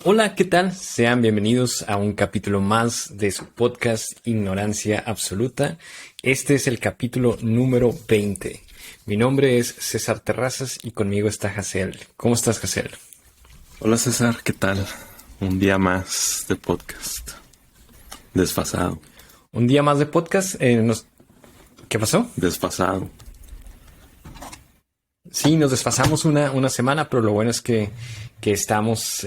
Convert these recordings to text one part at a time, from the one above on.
Hola, ¿qué tal? Sean bienvenidos a un capítulo más de su podcast Ignorancia Absoluta. Este es el capítulo número 20. Mi nombre es César Terrazas y conmigo está Hazel. ¿Cómo estás, Hazel? Hola César, ¿qué tal? Un día más de podcast. Desfasado. Un día más de podcast. ¿Qué pasó? Desfasado. Sí, nos desfasamos una semana, pero lo bueno es que estamos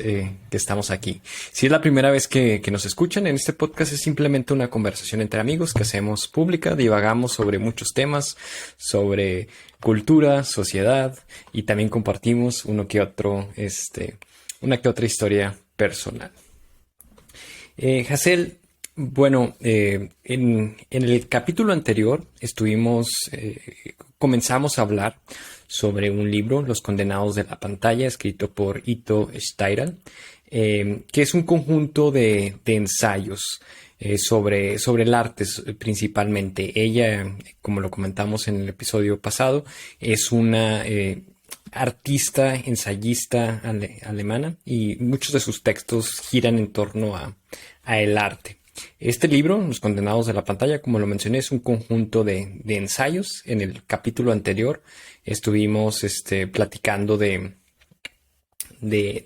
aquí. Si es la primera vez que nos escuchan, en este podcast es simplemente una conversación entre amigos que hacemos pública, divagamos sobre muchos temas, sobre cultura, sociedad, y también compartimos una que otra historia personal. Hazel, bueno, en el capítulo anterior comenzamos a hablar sobre un libro, Los Condenados de la Pantalla, escrito por Ito Steyerl, que es un conjunto de ensayos sobre el arte principalmente. Ella, como lo comentamos en el episodio pasado, es una artista, ensayista alemana, y muchos de sus textos giran en torno a el arte. Este libro, Los Condenados de la Pantalla, como lo mencioné, es un conjunto de ensayos. En el capítulo anterior estuvimos platicando de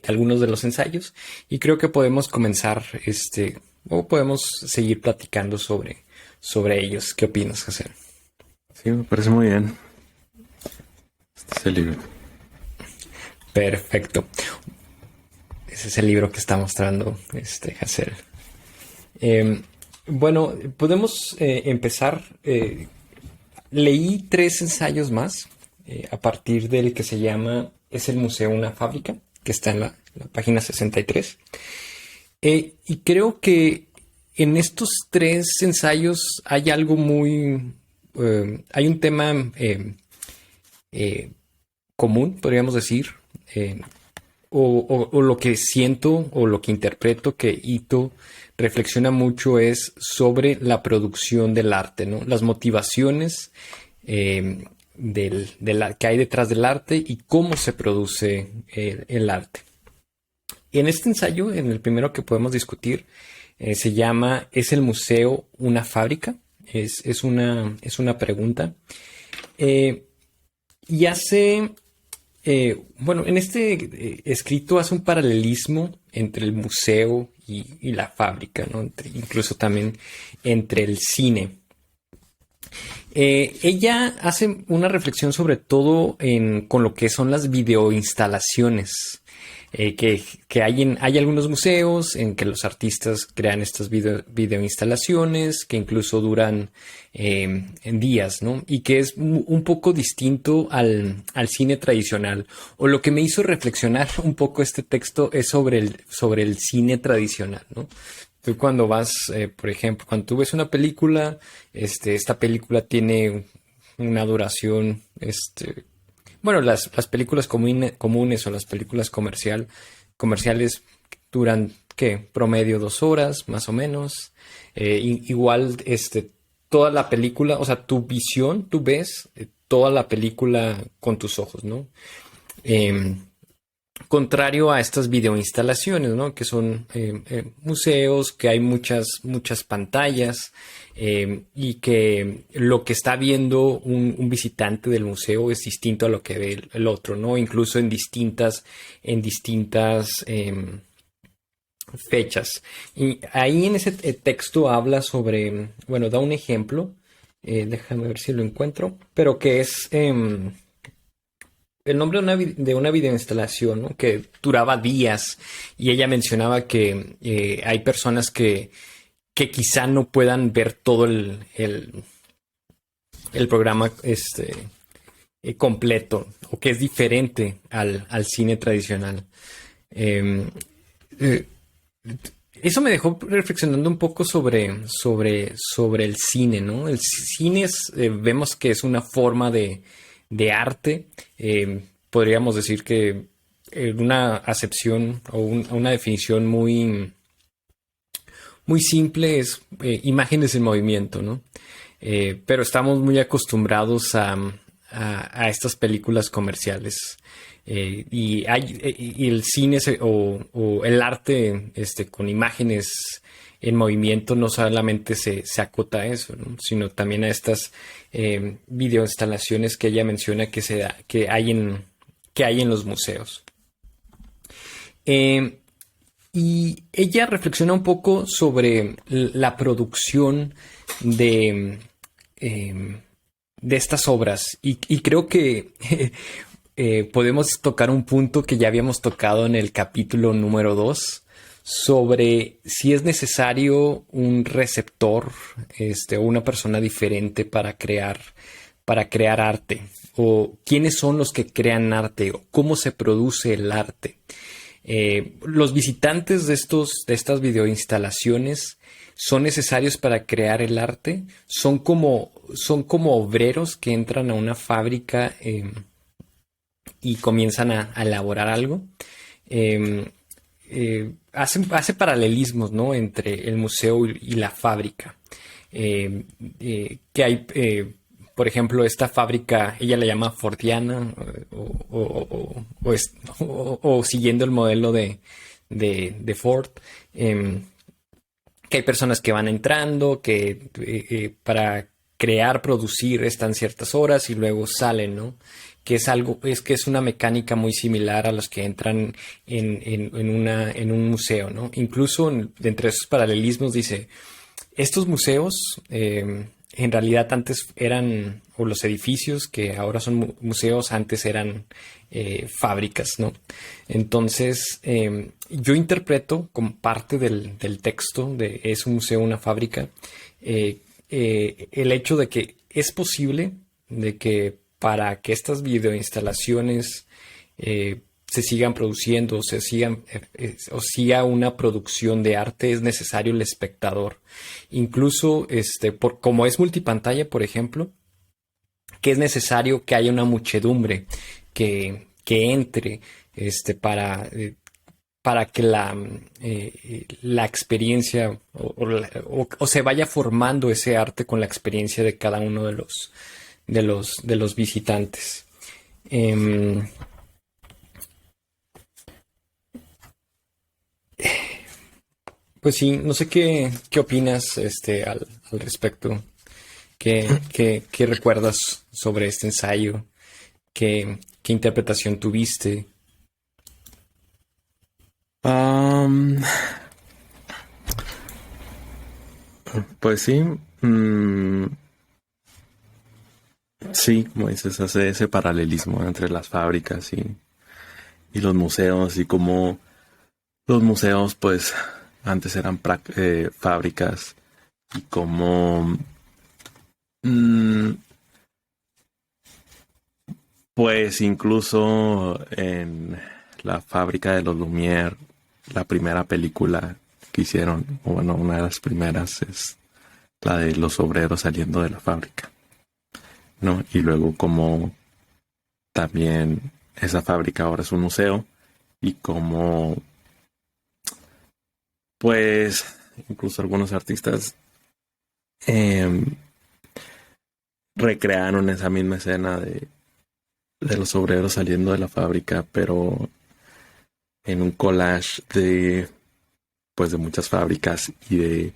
algunos de los ensayos y creo que podemos comenzar o podemos seguir platicando sobre ellos. ¿Qué opinas, Hazel? Sí, me parece muy bien. Este es el libro. Perfecto. Ese es el libro que está mostrando Hazel. Bueno, podemos empezar. Leí 3 ensayos más a partir del que se llama ¿Es el museo una fábrica?, que está en la página 63. Y creo que en estos 3 ensayos hay algo hay un tema común, podríamos decir, o lo que siento o lo que interpreto que Ito reflexiona mucho es sobre la producción del arte, ¿no? Las motivaciones que hay detrás del arte y cómo se produce el arte. En este ensayo, en el primero que podemos discutir, se llama ¿Es el museo una fábrica? Es una pregunta. Y hace... bueno, en este escrito hace un paralelismo entre el museo y la fábrica, ¿no? Incluso también entre el cine. Ella hace una reflexión sobre todo con lo que son las videoinstalaciones. Que hay algunos museos en que los artistas crean estas videoinstalaciones que incluso duran en días, ¿no? Y que es un poco distinto al cine tradicional. O lo que me hizo reflexionar un poco este texto es sobre el cine tradicional, ¿no? Tú cuando vas, por ejemplo, cuando tú ves una película, esta película tiene una duración, bueno, las películas comunes o las películas comerciales duran, ¿qué? Promedio 2 horas, más o menos. Igual, toda la película, o sea, tu visión, tú ves toda la película con tus ojos, ¿no? Contrario a estas videoinstalaciones, ¿no? Que son museos, que hay muchas pantallas y que lo que está viendo un visitante del museo es distinto a lo que ve el otro, ¿no? Incluso en distintas fechas. Y ahí en ese texto habla sobre, bueno, da un ejemplo, déjame ver si lo encuentro, pero que es... el nombre de una videoinstalación, ¿no? Que duraba días, y ella mencionaba que hay personas que quizá no puedan ver todo el programa completo, o que es diferente al cine tradicional. Eh, eh, Eso me dejó reflexionando un poco sobre el cine, ¿no? El cine vemos que es una forma de arte. Podríamos decir que una acepción o una definición muy simple es imágenes en movimiento, ¿no? Pero estamos muy acostumbrados a estas películas comerciales. Y el cine o el arte con imágenes en movimiento no solamente se acota a eso, ¿no? Sino también a estas videoinstalaciones que ella menciona que hay en los museos. Y ella reflexiona un poco sobre la producción de estas obras. Y creo que podemos tocar un punto que ya habíamos tocado en el capítulo número 2 sobre si es necesario un receptor, o una persona diferente para crear arte, o quiénes son los que crean arte, o cómo se produce el arte. Los visitantes de estas videoinstalaciones son necesarios para crear el arte. Son como obreros que entran a una fábrica y comienzan a elaborar algo. Hace paralelismos, ¿no?, entre el museo y la fábrica. Que hay, por ejemplo, esta fábrica, ella la llama Fordiana, o siguiendo el modelo de Ford, que hay personas que van entrando, que para producir están ciertas horas y luego salen, ¿no? Que es una mecánica muy similar a los que entran en un museo, ¿no? Incluso entre esos paralelismos dice, estos museos en realidad antes eran, o los edificios que ahora son museos, antes eran fábricas, ¿no? Entonces, yo interpreto como parte del texto de Es un museo, una fábrica, el hecho de que es posible de que para que estas videoinstalaciones se sigan produciendo o siga una producción de arte, es necesario el espectador. Incluso como es multipantalla, por ejemplo, que es necesario que haya una muchedumbre que entre para que la experiencia o se vaya formando ese arte con la experiencia de cada uno de los visitantes. Pues sí, no sé qué opinas al respecto. ¿Qué recuerdas sobre este ensayo? ¿Qué interpretación tuviste? Pues sí. Sí, como dices, hace ese paralelismo entre las fábricas y los museos, y como los museos, pues, antes eran fábricas, y como pues incluso en la fábrica de los Lumière, la primera película que hicieron, o bueno, una de las primeras, es la de los obreros saliendo de la fábrica, ¿no? Y luego como también esa fábrica ahora es un museo, y como pues incluso algunos artistas recrearon esa misma escena de los obreros saliendo de la fábrica, pero en un collage de muchas fábricas y de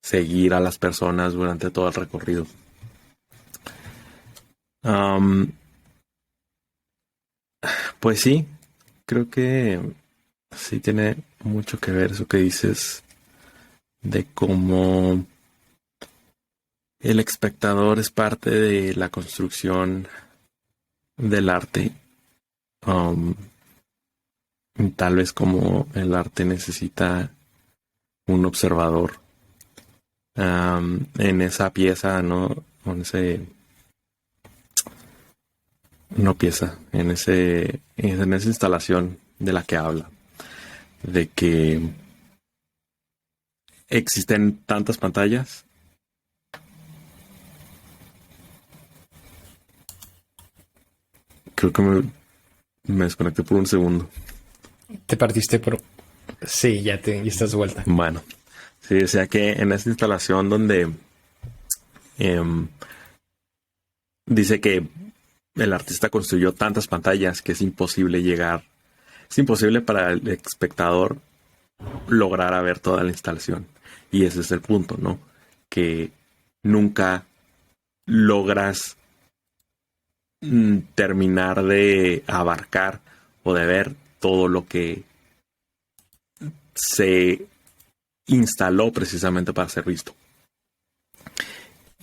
seguir a las personas durante todo el recorrido. Pues sí, creo que sí tiene mucho que ver eso que dices de cómo el espectador es parte de la construcción del arte. Tal vez como el arte necesita un observador en esa pieza, ¿no? En esa instalación de la que habla, de que existen tantas pantallas. Creo que me desconecté por un segundo. Te partiste por... Sí, ya estás de vuelta. Bueno, sí, o sea que en esta instalación donde dice que el artista construyó tantas pantallas que es imposible para el espectador lograr a ver toda la instalación. Y ese es el punto, ¿no? Que nunca logras terminar de abarcar o de ver todo lo que se instaló precisamente para ser visto.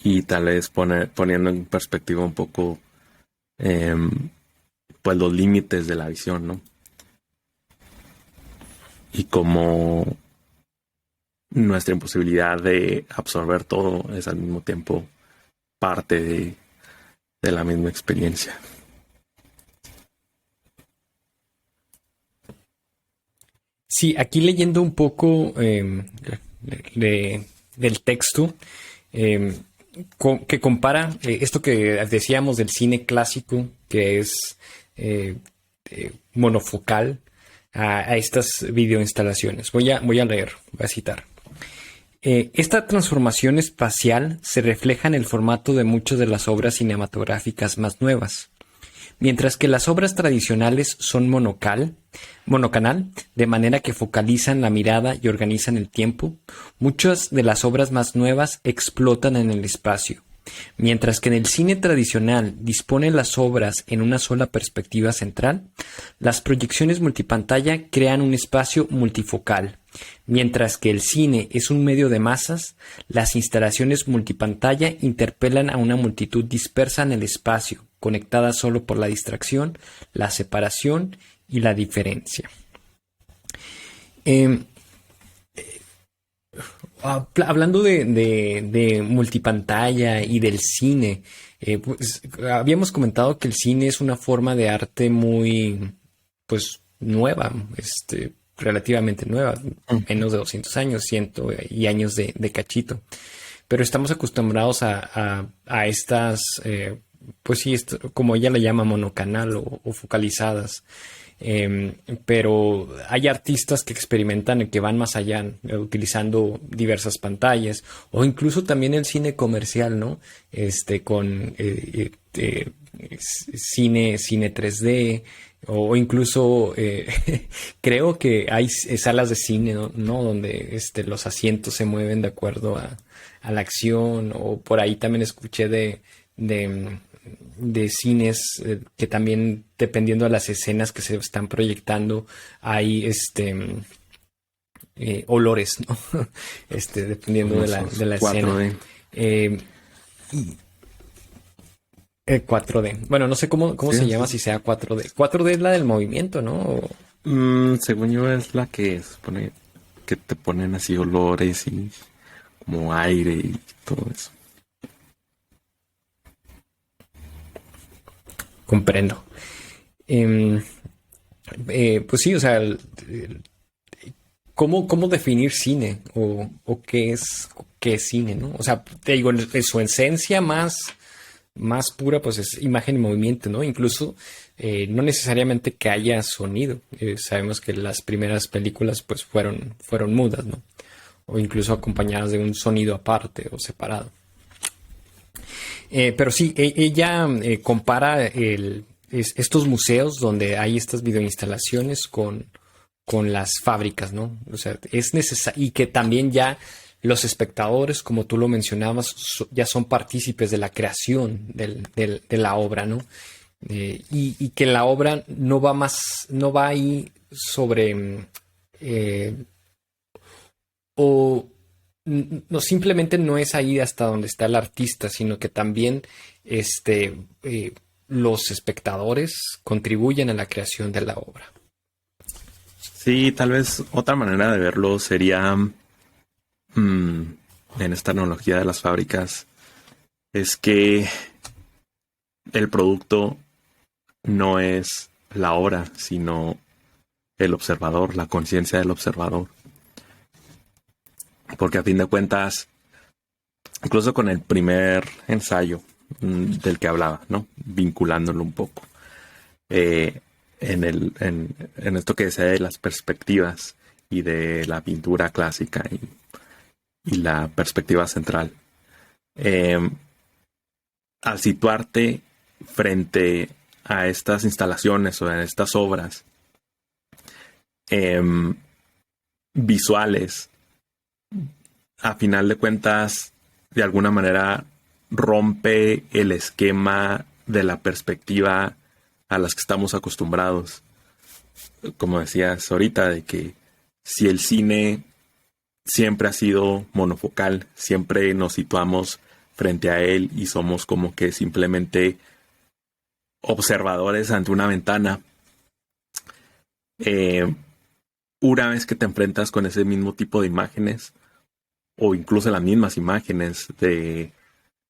Y tal vez poniendo en perspectiva un poco pues los límites de la visión, ¿no? Y como nuestra imposibilidad de absorber todo es al mismo tiempo parte de la misma experiencia. Sí, aquí leyendo un poco del texto, que compara esto que decíamos del cine clásico, que es monofocal, a estas videoinstalaciones. Voy a leer, voy a citar. Esta transformación espacial se refleja en el formato de muchas de las obras cinematográficas más nuevas. Mientras que las obras tradicionales son monocanal, de manera que focalizan la mirada y organizan el tiempo, muchas de las obras más nuevas explotan en el espacio. Mientras que en el cine tradicional dispone las obras en una sola perspectiva central, las proyecciones multipantalla crean un espacio multifocal. Mientras que el cine es un medio de masas, las instalaciones multipantalla interpelan a una multitud dispersa en el espacio, conectada solo por la distracción, la separación y la diferencia. Hablando de multipantalla y del cine, pues, habíamos comentado que el cine es una forma de arte muy, pues, nueva, relativamente nueva, menos de 200 años, y años de cachito. Pero estamos acostumbrados a estas, pues sí, como ella le llama, monocanal o focalizadas. Pero hay artistas que experimentan y que van más allá, utilizando diversas pantallas, o incluso también el cine comercial, ¿no? Con cine 3D, o incluso creo que hay salas de cine, ¿no? Donde los asientos se mueven de acuerdo a la acción, o por ahí también escuché de cines que también, dependiendo de las escenas que se están proyectando, hay olores, ¿no? Dependiendo de la 4D. Escena. 4D. Bueno, no sé cómo sí, se llama, si sea 4D. 4D es la del movimiento, ¿no? Según yo es la que supone que te ponen así olores y como aire y todo eso. Comprendo. Pues sí, o sea, ¿cómo definir cine? ¿O qué es cine, ¿no? O sea, te digo, en su esencia más pura, pues es imagen y movimiento, ¿no? Incluso no necesariamente que haya sonido. Sabemos que las primeras películas pues fueron mudas, ¿no? O incluso acompañadas de un sonido aparte o separado. Pero sí, ella compara estos museos donde hay estas videoinstalaciones con las fábricas, ¿no? O sea, es necesario, y que también ya los espectadores, como tú lo mencionabas, ya son partícipes de la creación de la obra, ¿no? Y que la obra no va ahí sobre no, simplemente no es ahí hasta donde está el artista, sino que también los espectadores contribuyen a la creación de la obra. Sí, tal vez otra manera de verlo sería en esta analogía de las fábricas, es que el producto no es la obra, sino el observador, la conciencia del observador. Porque a fin de cuentas, incluso con el primer ensayo del que hablaba, ¿no? Vinculándolo un poco. En esto que decía de las perspectivas y de la pintura clásica y la perspectiva central. Al situarte frente a estas instalaciones o a estas obras visuales, a final de cuentas, de alguna manera rompe el esquema de la perspectiva a las que estamos acostumbrados. Como decías ahorita, de que si el cine siempre ha sido monofocal, siempre nos situamos frente a él y somos como que simplemente observadores ante una ventana. Una vez que te enfrentas con ese mismo tipo de imágenes, o incluso las mismas imágenes de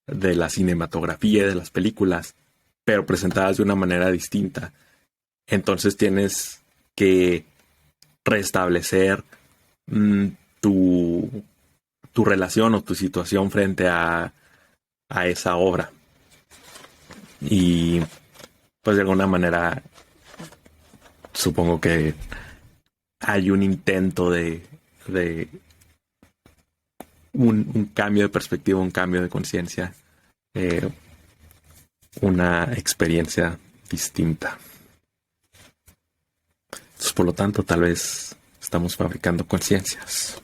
la cinematografía, de las películas, pero presentadas de una manera distinta, entonces tienes que restablecer tu relación o tu situación frente a esa obra. Y pues de alguna manera supongo que hay un intento de un cambio de perspectiva, un cambio de conciencia, una experiencia distinta. Entonces, por lo tanto, tal vez estamos fabricando conciencias.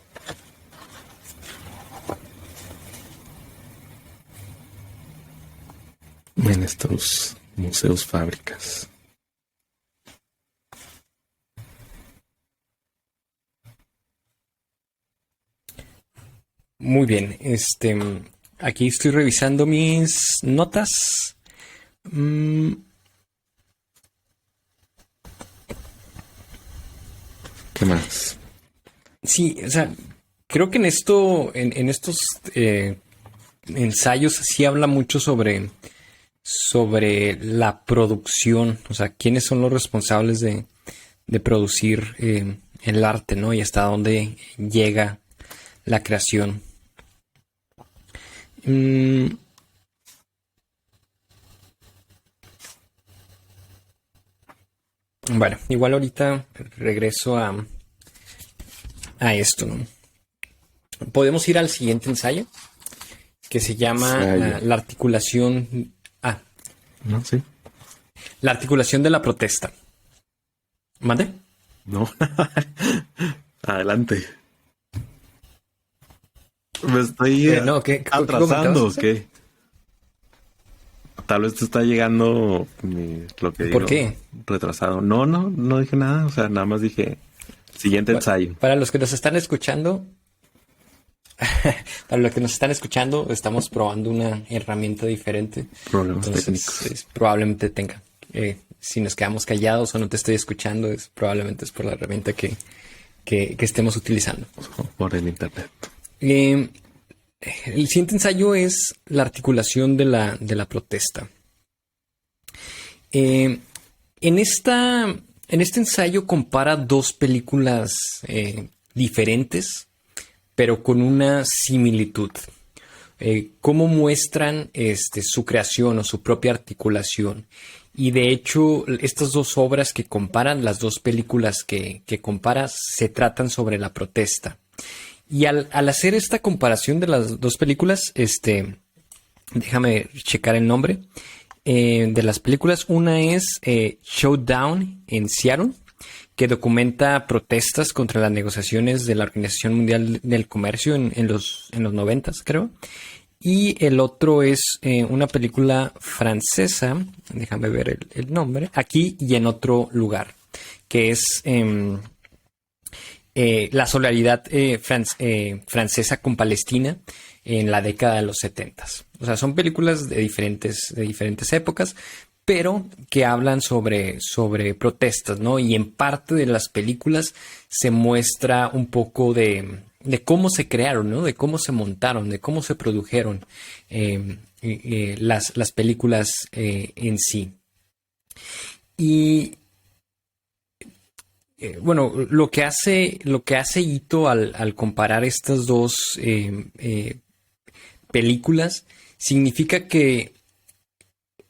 En estos museos fábricas. Muy bien, aquí estoy revisando mis notas. ¿Qué más? Sí, o sea, creo que en estos ensayos sí habla mucho sobre la producción, o sea, quiénes son los responsables de producir el arte, ¿no? Y hasta dónde llega la creación. Bueno, igual ahorita regreso a esto, ¿no? Podemos ir al siguiente ensayo, que se llama la articulación. No, sí. La articulación de la protesta. ¿Mande? No. Adelante. Me estoy atrasando, ¿o qué? Tal vez te está llegando lo que digo. ¿Por qué? Retrasado. No dije nada. O sea, nada más dije siguiente ensayo. Para los que nos están escuchando, estamos probando una herramienta diferente. Problemas técnicos. Probablemente tenga. Si nos quedamos callados o no te estoy escuchando, probablemente es por la herramienta que estemos utilizando. Por el internet. El siguiente ensayo es la articulación de la protesta. En este ensayo compara dos películas diferentes, pero con una similitud. Cómo muestran su creación o su propia articulación. Y de hecho, estas dos obras que comparan, las dos películas que comparas, se tratan sobre la protesta. Y al hacer esta comparación de las dos películas, déjame checar el nombre de las películas. Una es Showdown en Seattle, que documenta protestas contra las negociaciones de la Organización Mundial del Comercio en los 90s, creo. Y el otro es una película francesa, déjame ver el nombre, Aquí y en otro lugar, que es la solidaridad francesa con Palestina en la década de los 70s. O sea, son películas de diferentes épocas, pero que hablan sobre protestas, ¿no? Y en parte de las películas se muestra un poco de cómo se crearon, ¿no? De cómo se montaron, de cómo se produjeron las películas en sí. Y bueno, lo que hace Ito al comparar estas dos películas significa que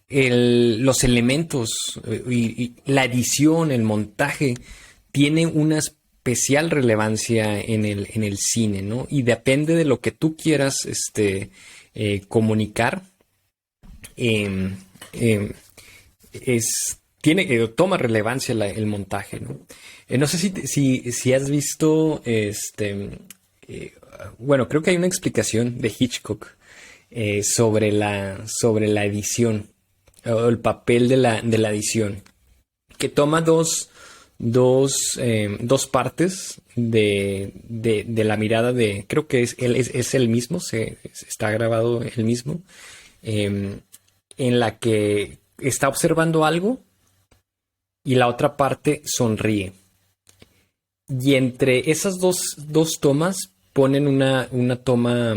los elementos y la edición, el montaje, tiene una especial relevancia en el cine, ¿no? Y depende de lo que tú quieras comunicar. toma relevancia el montaje, ¿no? No sé si has visto, bueno, creo que hay una explicación de Hitchcock sobre la edición o el papel de la edición, que toma dos partes de la mirada de, creo que es el mismo, está grabado el mismo, en la que está observando algo y la otra parte sonríe. Y entre esas dos tomas ponen una toma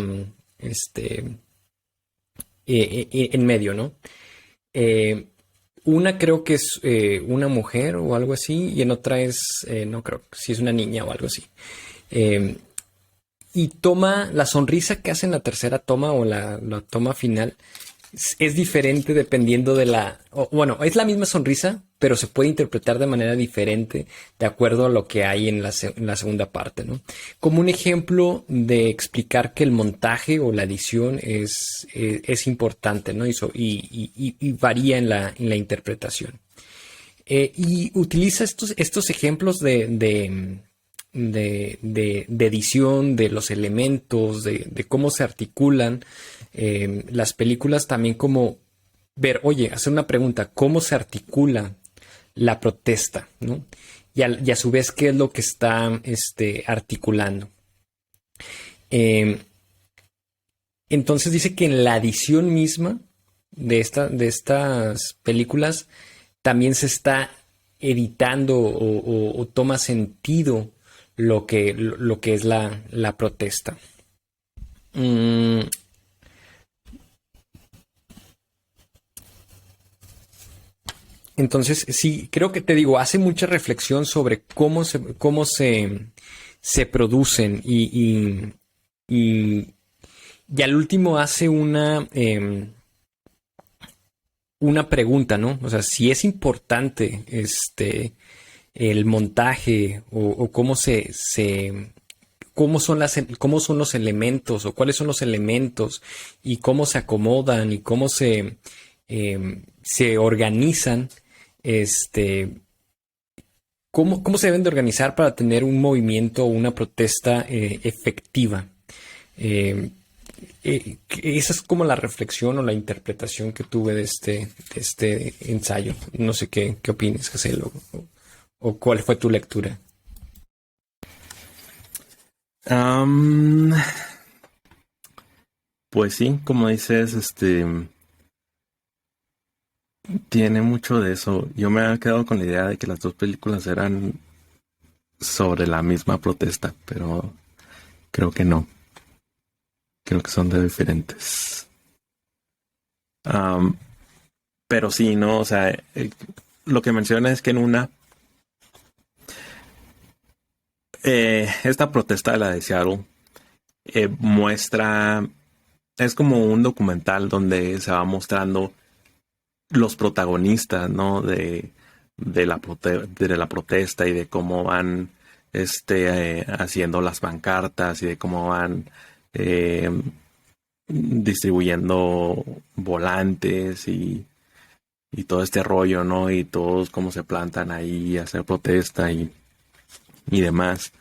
en medio, ¿no? Una creo que es una mujer o algo así, y en otra no creo, si es una niña o algo así. Y toma la sonrisa que hace en la tercera toma o la toma final. Es diferente dependiendo bueno, es la misma sonrisa, pero se puede interpretar de manera diferente de acuerdo a lo que hay en la segunda parte, ¿no? Como un ejemplo de explicar que el montaje o la edición es importante, ¿no? Y varía en la interpretación. Y utiliza estos ejemplos de edición, de los elementos, de cómo se articulan las películas, también como hacer una pregunta: ¿cómo se articula la protesta, ¿no? Y a su vez, ¿qué es lo que está articulando? Entonces dice que en la edición misma de estas películas también se está editando o toma sentido lo que es la protesta. Entonces, sí, creo que te digo, hace mucha reflexión sobre cómo se producen y al último hace una pregunta, ¿no? O sea, si es importante el montaje o cómo cómo son los elementos o cuáles son los elementos y cómo se acomodan y cómo se organizan, cómo se deben de organizar para tener un movimiento o una protesta efectiva. Esa es como la reflexión o la interpretación que tuve de este ensayo. No sé qué opinas, Hazel, o cuál fue tu lectura. Pues sí, como dices, tiene mucho de eso. Yo me había quedado con la idea de que las dos películas eran sobre la misma protesta, pero creo que no. Creo que son de diferentes. Pero sí, ¿no? O sea, lo que menciona es que en una esta protesta de la de Seattle muestra, es como un documental donde se va mostrando los protagonistas, ¿no? de la protesta y de cómo van haciendo las pancartas y de cómo van distribuyendo volantes y todo este rollo, ¿no? Y todos cómo se plantan ahí a hacer protesta y demás.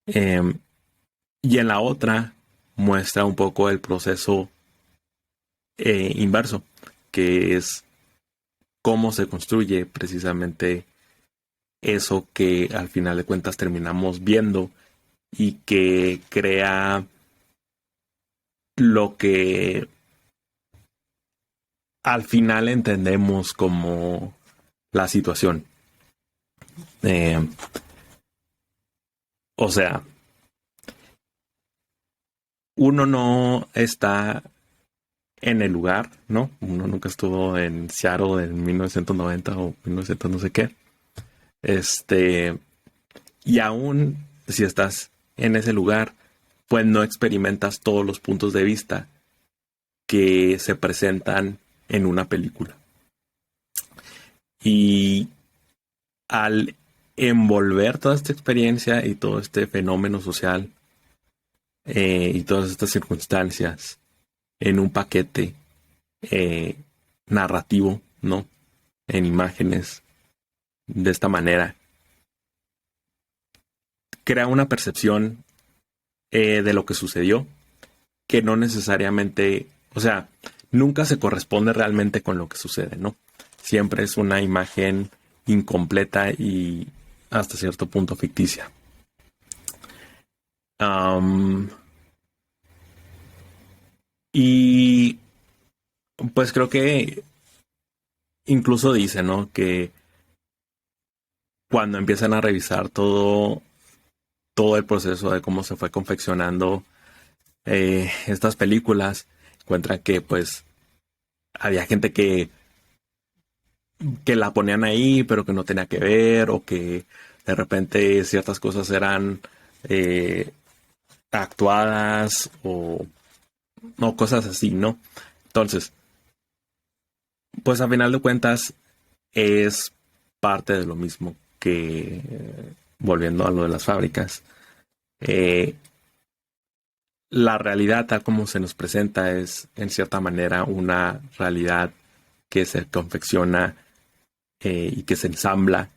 Y en la otra muestra un poco el proceso inverso, que es cómo se construye precisamente eso que al final de cuentas terminamos viendo y que crea lo que al final entendemos como la situación. O sea, uno no está en el lugar, ¿no? Uno nunca estuvo en Seattle en 1990 o 1900 no sé qué. Y aún si estás en ese lugar, pues no experimentas todos los puntos de vista que se presentan en una película. Y al envolver toda esta experiencia y todo este fenómeno social y todas estas circunstancias en un paquete narrativo, ¿no? En imágenes, de esta manera, crea una percepción de lo que sucedió que no necesariamente, o sea, nunca se corresponde realmente con lo que sucede, ¿no? Siempre es una imagen incompleta y hasta cierto punto ficticia. Y pues creo que incluso dice, ¿no? Que cuando empiezan a revisar todo el proceso de cómo se fue confeccionando estas películas, encuentran que pues había gente que la ponían ahí, pero que no tenía que ver, o que de repente ciertas cosas eran actuadas o cosas así, ¿no? Entonces, pues a final de cuentas es parte de lo mismo que, volviendo a lo de las fábricas, eh, la realidad tal como se nos presenta es en cierta manera una realidad que se confecciona y que se ensambla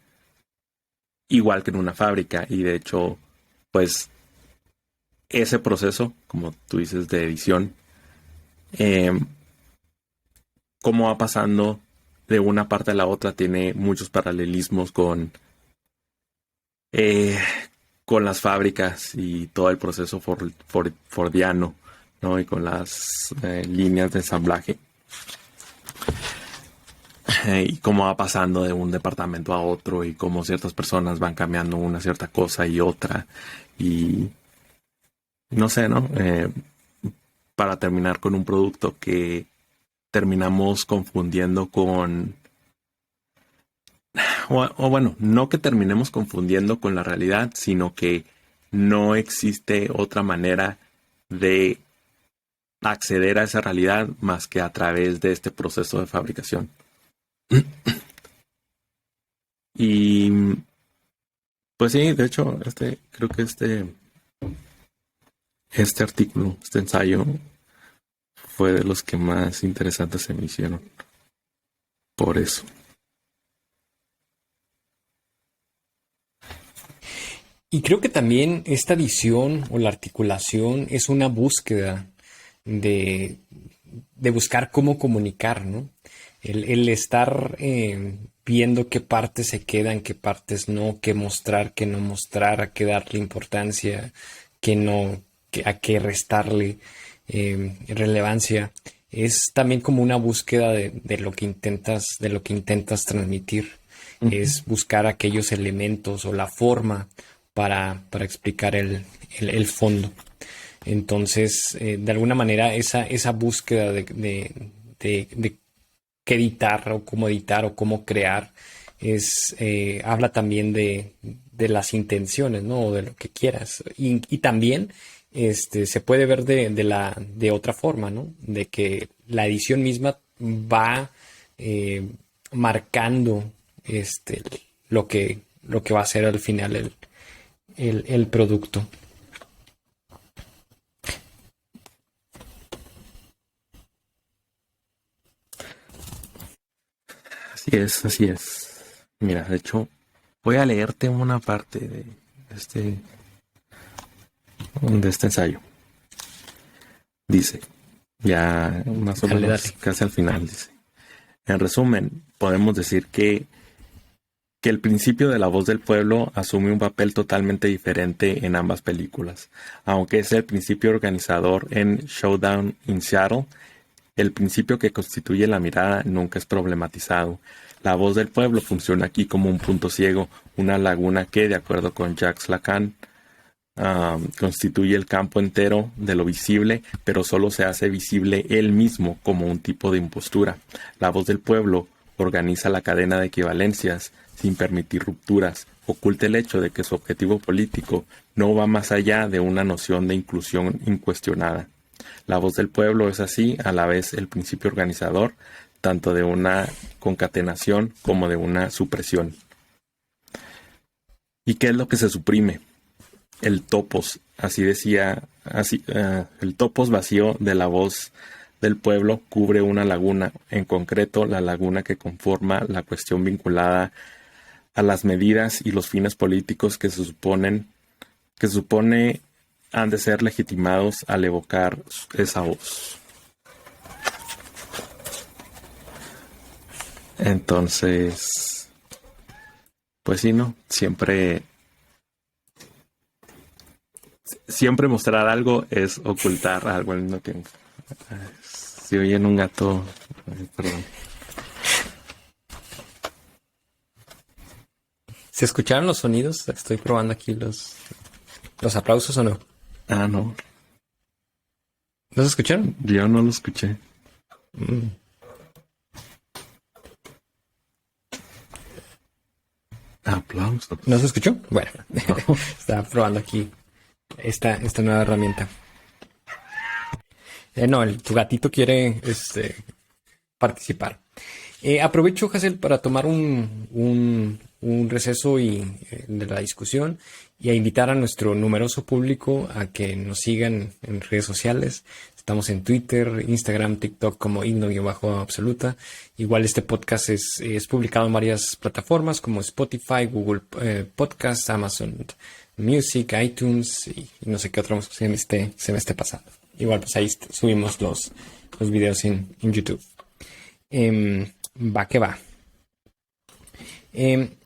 igual que en una fábrica, y de hecho pues ese proceso, como tú dices, de edición, eh, cómo va pasando de una parte a la otra, tiene muchos paralelismos eh, con las fábricas y todo el proceso fordiano, ¿no? Y con las líneas de ensamblaje. Y cómo va pasando de un departamento a otro y cómo ciertas personas van cambiando una cierta cosa y otra. Y no sé, ¿no? Para terminar con un producto que terminamos confundiendo con... O bueno, no que terminemos confundiendo con la realidad, sino que no existe otra manera de acceder a esa realidad más que a través de este proceso de fabricación. Y pues sí, de hecho, creo que este artículo, este ensayo, fue de los que más interesantes se me hicieron. Por eso. Y creo que también esta visión o la articulación es una búsqueda de, de buscar cómo comunicar, ¿no? El estar viendo qué partes se quedan, qué partes no, qué mostrar, qué no mostrar, a qué darle importancia, qué no, a qué restarle relevancia. Es también como una búsqueda de lo que intentas transmitir. Uh-huh. Es buscar aquellos elementos o la forma para explicar el fondo. Entonces, de alguna manera, esa búsqueda de qué editar o cómo crear habla también de las intenciones, ¿no? O de lo que quieras. Y también se puede ver de otra forma, ¿no? De que la edición misma va marcando lo que va a ser al final el producto. Así es, así es. Mira, de hecho, voy a leerte una parte este, de este ensayo. Dice, ya más o Dale, menos dale. casi al final, dice. En resumen, podemos decir que el principio de La Voz del Pueblo asume un papel totalmente diferente en ambas películas. Aunque es el principio organizador en Showdown in Seattle, el principio que constituye la mirada nunca es problematizado. La Voz del Pueblo funciona aquí como un punto ciego, una laguna que, de acuerdo con Jacques Lacan, constituye el campo entero de lo visible, pero solo se hace visible él mismo como un tipo de impostura. La Voz del Pueblo organiza la cadena de equivalencias sin permitir rupturas, oculta el hecho de que su objetivo político no va más allá de una noción de inclusión incuestionada. La Voz del Pueblo es así a la vez el principio organizador tanto de una concatenación como de una supresión. ¿Y qué es lo que se suprime? El topos, así decía, el topos vacío de la voz del pueblo cubre una laguna, en concreto la laguna que conforma la cuestión vinculada a las medidas y los fines políticos que se supone han de ser legitimados al evocar esa voz. Entonces, pues sí, ¿no? Siempre mostrar algo es ocultar algo al mismo tiempo. Si oyen un gato, perdón. ¿Se escucharon los sonidos? Estoy probando aquí los aplausos o no. Ah, no. ¿No se escucharon? Yo no lo escuché. Aplausos. ¿No se escuchó? Bueno, No. estaba probando aquí esta nueva herramienta. No, tu gatito quiere participar. Aprovecho, Hazel, para tomar un receso de la discusión y a invitar a nuestro numeroso público a que nos sigan en redes sociales. Estamos en Twitter, Instagram, TikTok como Igno-Absoluta. Igual este podcast es publicado en varias plataformas como Spotify, Google Podcasts, Amazon Music, iTunes y no sé qué otro se me esté pasando. Igual pues ahí subimos los videos en YouTube. Va que va.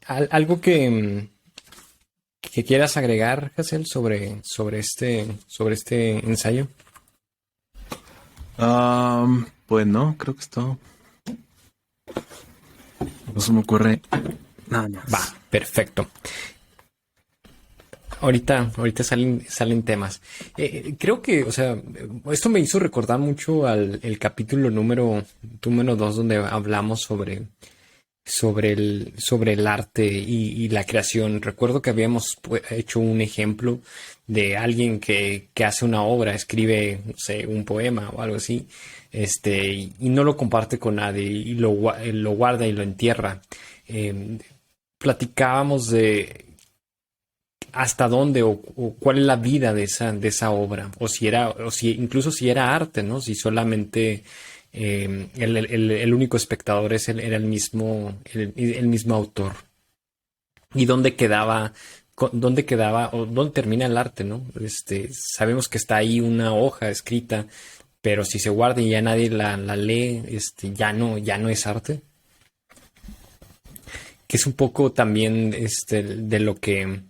Algo que quieras agregar, Hazel, sobre este ensayo. Pues no, creo que es todo. No se me ocurre nada más. Va, perfecto. Ahorita salen temas. Creo que, o sea, esto me hizo recordar mucho al el capítulo número 2 donde hablamos sobre el arte y la creación. Recuerdo que habíamos hecho un ejemplo de alguien que hace una obra, escribe, no sé, un poema o algo así, y no lo comparte con nadie y lo guarda y lo entierra. Platicábamos de hasta dónde o cuál es la vida de esa obra, incluso si era arte, ¿no? Si solamente el único espectador era el mismo autor. Y dónde quedaba o dónde termina el arte, ¿no? Sabemos que está ahí una hoja escrita, pero si se guarda y ya nadie la lee, ya no es arte. Que es un poco también de lo que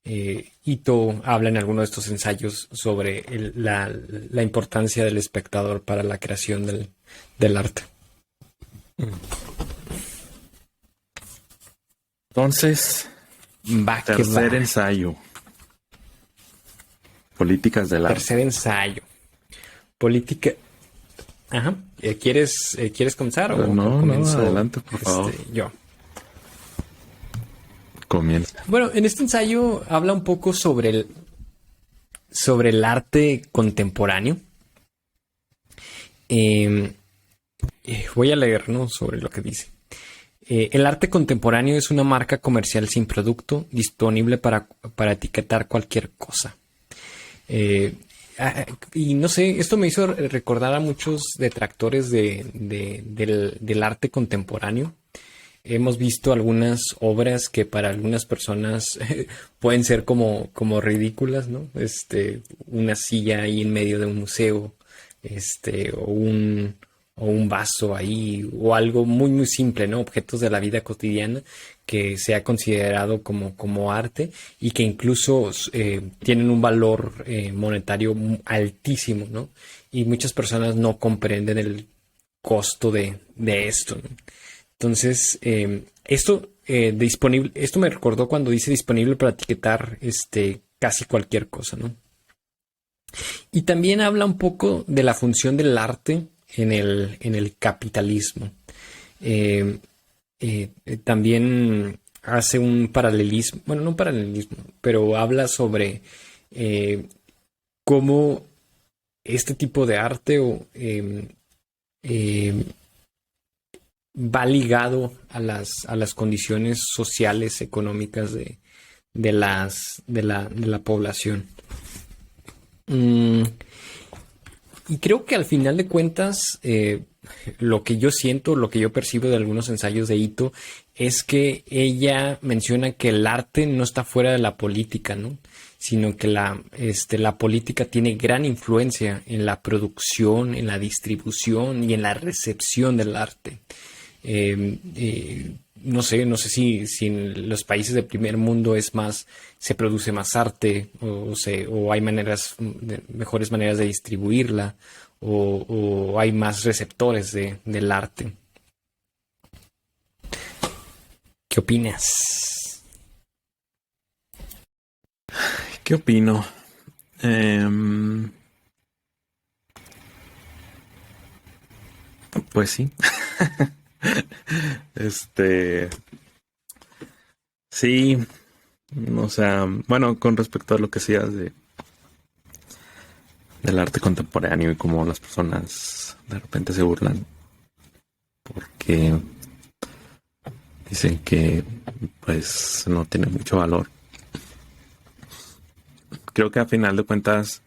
Ito habla en alguno de estos ensayos sobre la importancia del espectador para la creación del arte. Entonces, que tercer va. ensayo. Políticas del arte. Tercer ensayo. Política. Ajá. ¿Quieres comenzar o No, comienzo? adelante, por favor. Yo. Comienza. Bueno, en este ensayo habla un poco sobre el arte contemporáneo. Voy a leer, ¿no?, sobre lo que dice. El arte contemporáneo es una marca comercial sin producto, disponible para etiquetar cualquier cosa. Y no sé, esto me hizo recordar a muchos detractores del arte contemporáneo. Hemos visto algunas obras que para algunas personas pueden ser como ridículas, ¿no? Una silla ahí en medio de un museo, o un vaso ahí, o algo muy, muy simple, ¿no? Objetos de la vida cotidiana que se ha considerado como arte y que incluso tienen un valor monetario altísimo, ¿no? Y muchas personas no comprenden el costo de esto, ¿no? Entonces, esto me recordó cuando dice disponible para etiquetar casi cualquier cosa, ¿no? Y también habla un poco de la función del arte en el capitalismo. También hace un paralelismo, bueno, no un paralelismo, pero habla sobre cómo este tipo de arte va ligado a las condiciones sociales, económicas de la población. Y creo que al final de cuentas, lo que yo siento, lo que yo percibo de algunos ensayos de Ito, es que ella menciona que el arte no está fuera de la política, ¿no? Sino que la política tiene gran influencia en la producción, en la distribución y en la recepción del arte. No sé si en los países del primer mundo se produce más arte o hay mejores maneras de distribuirla o hay más receptores del arte. ¿Qué opinas? ¿Qué opino? Pues sí. Sí, o sea, bueno, con respecto a lo que decías del arte contemporáneo y cómo las personas de repente se burlan porque dicen que pues no tiene mucho valor. Creo que a final de cuentas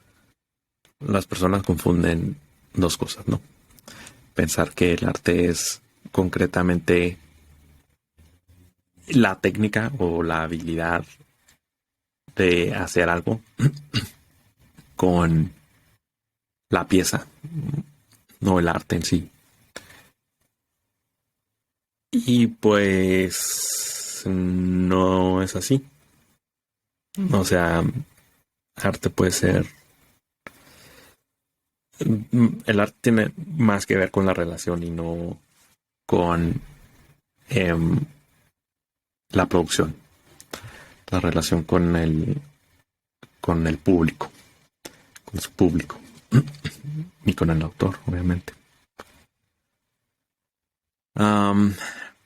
las personas confunden dos cosas, ¿no? Pensar que el arte es concretamente la técnica o la habilidad de hacer algo con la pieza, no el arte en sí. Y pues no es así. O sea, arte puede ser... El arte tiene más que ver con la relación y no con la producción. La relación con el público, con su público y con el autor, obviamente.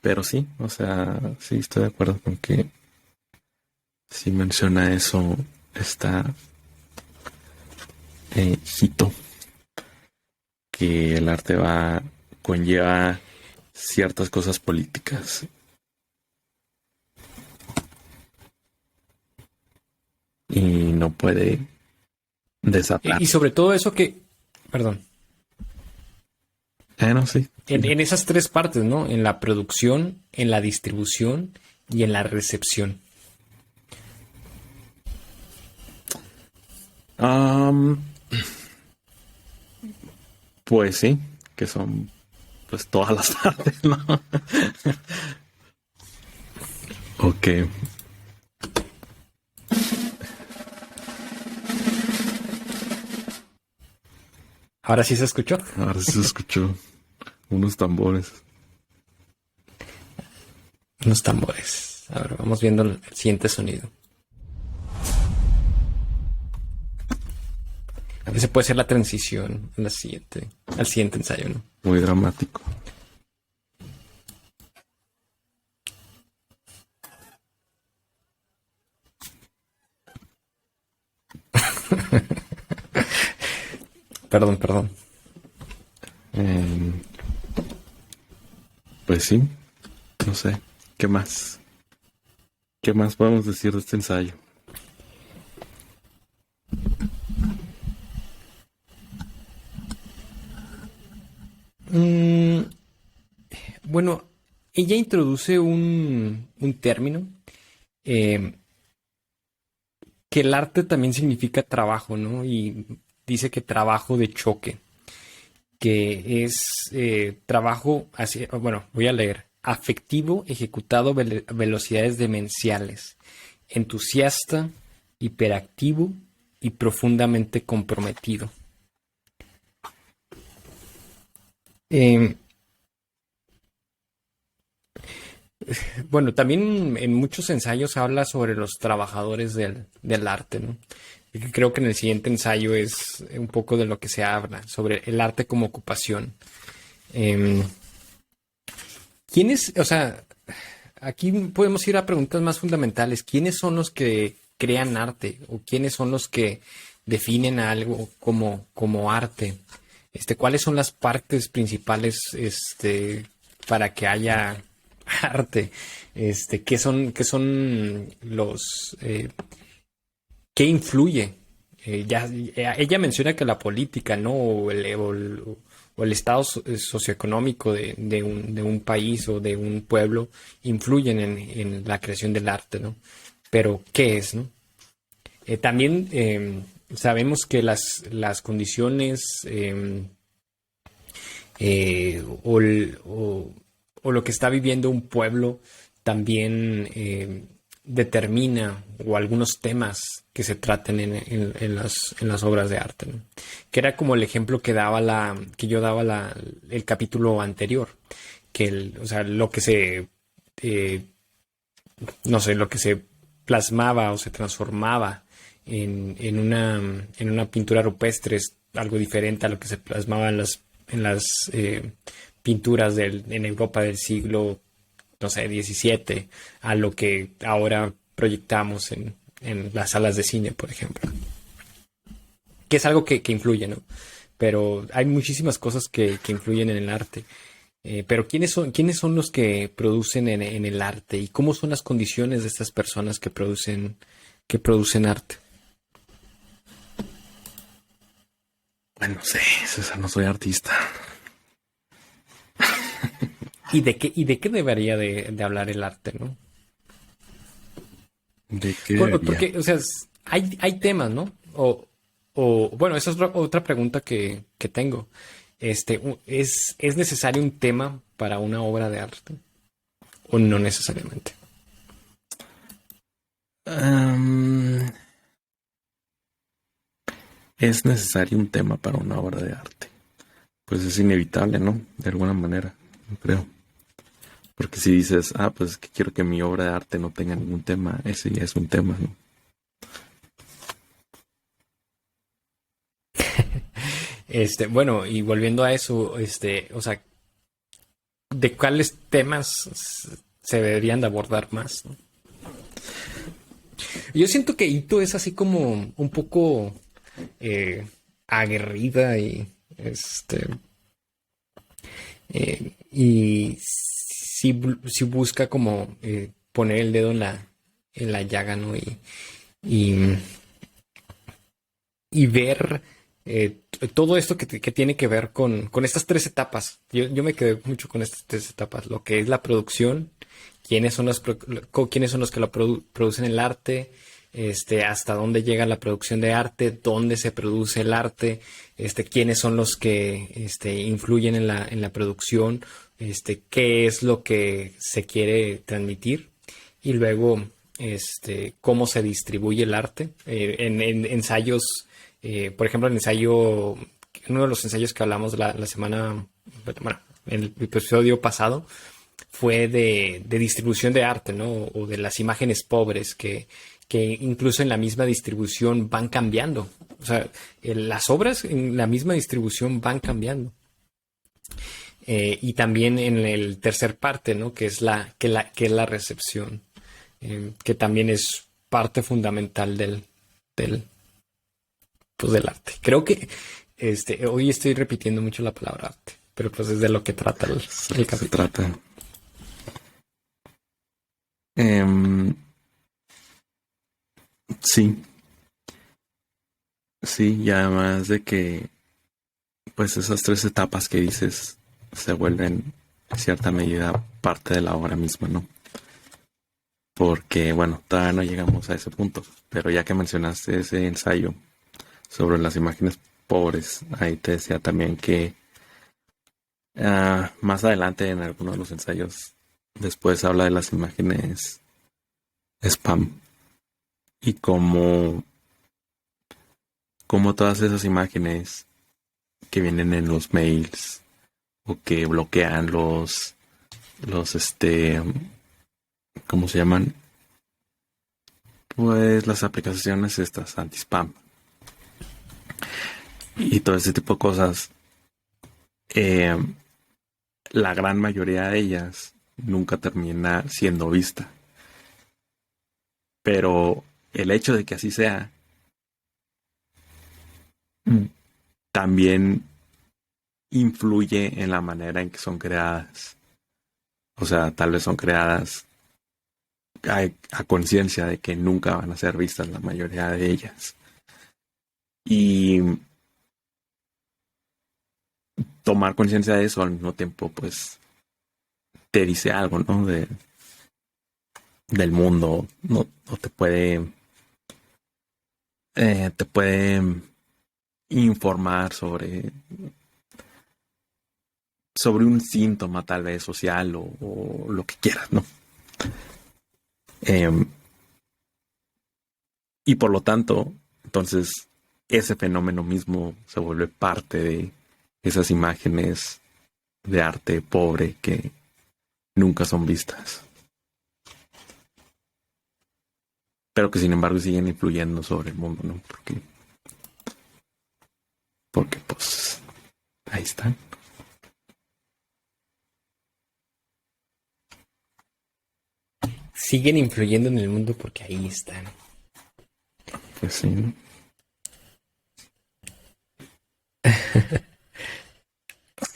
Pero sí, o sea, sí estoy de acuerdo con que si menciona eso, está Hito, que el arte conlleva ciertas cosas políticas. Y no puede desatar. Y sobre todo eso perdón, No, sí. en esas tres partes, ¿no? En la producción, en la distribución y en la recepción. Pues sí, que son pues todas las partes, ¿no? Ok. Ahora sí se escuchó. Ahora sí se escuchó unos tambores. Unos tambores. Ahora vamos viendo el siguiente sonido. Ese puede ser la transición al siguiente ensayo, ¿no? Muy dramático. Perdón. Pues sí, no sé. ¿Qué más? ¿Qué más podemos decir de este ensayo? Bueno, ella introduce un término que el arte también significa trabajo, ¿no? Y dice que trabajo de choque, que es trabajo, bueno, voy a leer, afectivo ejecutado a velocidades demenciales, entusiasta, hiperactivo y profundamente comprometido. Bueno, también en muchos ensayos habla sobre los trabajadores del arte, ¿no? Y creo que en el siguiente ensayo es un poco de lo que se habla, sobre el arte como ocupación. ¿Quiénes, o sea, aquí podemos ir a preguntas más fundamentales? ¿Quiénes son los que crean arte? ¿O quiénes son los que definen a algo como arte? ¿Cuáles son las partes principales, para que haya arte? ¿Qué son qué influye ella menciona que la política, ¿no? O el estado socioeconómico de un país o de un pueblo influyen en la creación del arte, ¿no? Pero, ¿qué es, no? También sabemos que las condiciones o lo que está viviendo un pueblo también determina o algunos temas que se traten en las obras de arte, ¿no? Que era como el ejemplo que yo daba el capítulo anterior, que o sea, lo que se eh, no sé, lo que se plasmaba o se transformaba en una pintura rupestre es algo diferente a lo que se plasmaba en las pinturas en Europa del siglo, no sé, 17, a lo que ahora proyectamos en las salas de cine, por ejemplo. Que es algo que influye, ¿no? Pero hay muchísimas cosas que influyen en el arte. Pero quiénes son los que producen en el arte y cómo son las condiciones de estas personas que producen arte? Bueno, no sé, César, no soy artista. Y de qué debería de hablar el arte, ¿no? ¿De qué debería? Porque, o sea, hay temas, ¿no? Bueno, esa es otra pregunta que tengo. ¿Es necesario un tema para una obra de arte? ¿O no necesariamente? Am, es necesario un tema para una obra de arte. Pues es inevitable, ¿no? De alguna manera, yo creo. Porque si dices, pues es que quiero que mi obra de arte no tenga ningún tema, ese ya es un tema, ¿no? Bueno, y volviendo a eso, o sea, ¿de cuáles temas se deberían de abordar más, ¿no? Yo siento que Ito es así como un poco aguerrida y sí busca como poner el dedo en la llaga, ¿no? Y, y ver todo esto que tiene que ver con estas tres etapas. Yo me quedé mucho con estas tres etapas, lo que es la producción, quiénes son los que producen el arte, hasta dónde llega la producción de arte, dónde se produce el arte, quiénes son los que influyen en la producción, qué es lo que se quiere transmitir y luego cómo se distribuye el arte. En ensayos, por ejemplo, uno de los ensayos que hablamos la semana, bueno, en el episodio pasado, fue de distribución de arte, ¿no? O de las imágenes pobres que incluso en la misma distribución van cambiando. O sea, las obras en la misma distribución van cambiando. Y también en el tercer parte, ¿no? Que es que es la recepción, que también es parte fundamental del arte. Creo que hoy estoy repitiendo mucho la palabra arte, pero pues es de lo que trata el Se capítulo. trata. Em, sí, sí, y además de que, pues esas tres etapas que dices se vuelven en cierta medida parte de la obra misma, ¿no? Porque, bueno, todavía no llegamos a ese punto, pero ya que mencionaste ese ensayo sobre las imágenes pobres, ahí te decía también que más adelante en algunos de los ensayos después habla de las imágenes spam y cómo todas esas imágenes que vienen en los mails o que bloquean ¿cómo se llaman? Pues las aplicaciones estas anti-spam y todo ese tipo de cosas, la gran mayoría de ellas nunca termina siendo vista. Pero el hecho de que así sea también influye en la manera en que son creadas. O sea, tal vez son creadas a conciencia de que nunca van a ser vistas la mayoría de ellas. Y tomar conciencia de eso al mismo tiempo, pues, te dice algo, ¿no? Del mundo, no, o te puede informar sobre un síntoma tal vez social o lo que quieras, ¿no? Em, y por lo tanto, entonces, ese fenómeno mismo se vuelve parte de esas imágenes de arte pobre que nunca son vistas, pero que sin embargo siguen influyendo sobre el mundo, ¿no? Porque pues ahí están. Siguen influyendo en el mundo porque ahí están. Pues sí, ¿no?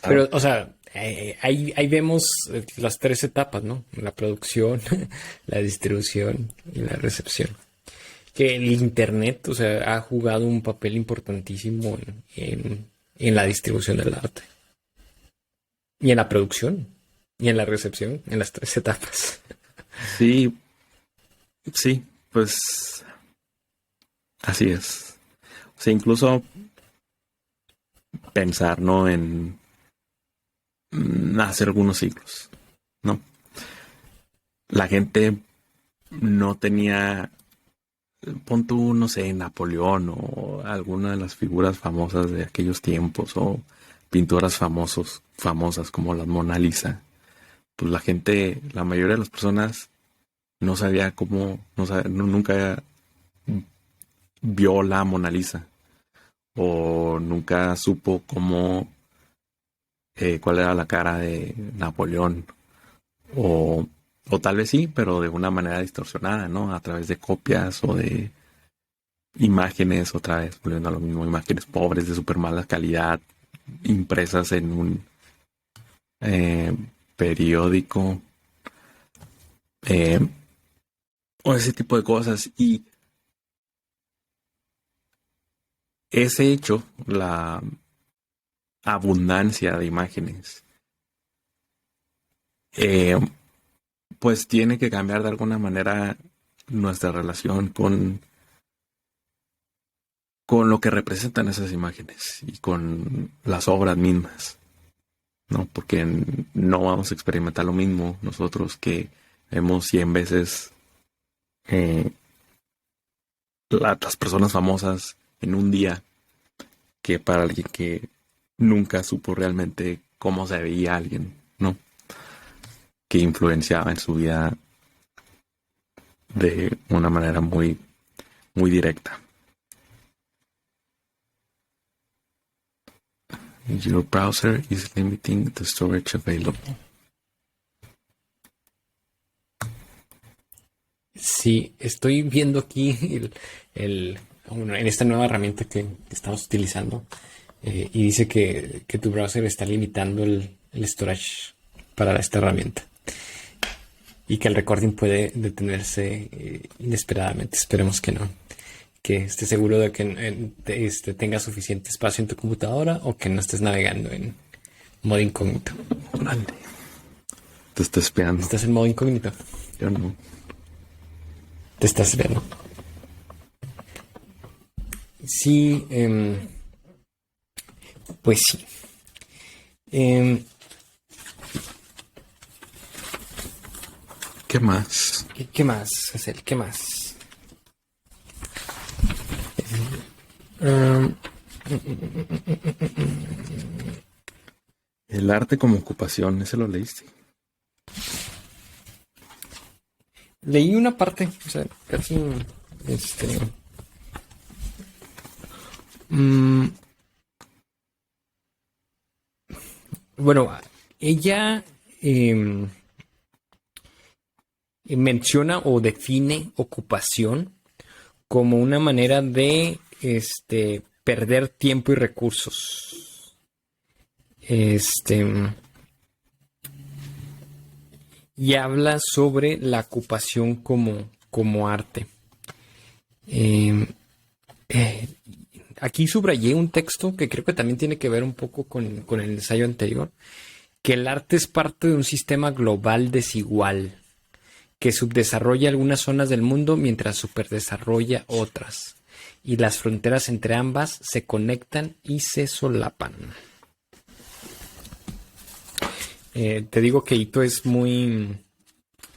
Pero, o sea, ahí vemos las tres etapas, ¿no? La producción, la distribución y la recepción. Que el Internet, o sea, ha jugado un papel importantísimo en la distribución del arte. Y en la producción. Y en la recepción, en las tres etapas. Sí, sí, pues así es. O sea, incluso pensar, ¿no? En hace algunos siglos, ¿no? La gente no tenía, pon tú, no sé, Napoleón o alguna de las figuras famosas de aquellos tiempos o pinturas famosas como la Mona Lisa. Pues la gente, la mayoría de las personas no sabía cómo, nunca vio la Mona Lisa o nunca supo cuál era la cara de Napoleón o, o tal vez sí, pero de una manera distorsionada, ¿no? A través de copias o de imágenes, otra vez, volviendo a lo mismo, imágenes pobres de súper mala calidad, impresas en un eh, periódico eh, o ese tipo de cosas. Y ese hecho, la abundancia de imágenes, eh, pues tiene que cambiar de alguna manera nuestra relación con lo que representan esas imágenes y con las obras mismas, ¿no? Porque no vamos a experimentar lo mismo nosotros que vemos 100 veces eh, las personas famosas en un día que para alguien que nunca supo realmente cómo se veía alguien, ¿no? Que influenciaba en su vida de una manera muy, muy directa. Your browser is limiting the storage available. Sí, estoy viendo aquí bueno, en esta nueva herramienta que estamos utilizando y dice que tu browser está limitando el storage para esta herramienta y que el recording puede detenerse inesperadamente. Esperemos que no. Que estés seguro de que tengas suficiente espacio en tu computadora o que no estés navegando en modo incógnito. Grande. Te está espiando. ¿Estás en modo incógnito? Yo no. Te estás viendo. Sí, pues sí. Em, ¿Qué más? ¿Qué más, Hazel? ¿Qué más? Em, El arte como ocupación, ¿ese lo leíste? Leí una parte, o sea, casi, este, mm, bueno, ella menciona o define ocupación como una manera de, perder tiempo y recursos. Este, y habla sobre la ocupación como arte. Eh, eh, aquí subrayé un texto que creo que también tiene que ver un poco con el ensayo anterior, que el arte es parte de un sistema global desigual, que subdesarrolla algunas zonas del mundo mientras superdesarrolla otras, y las fronteras entre ambas se conectan y se solapan. Te digo que Ito es muy,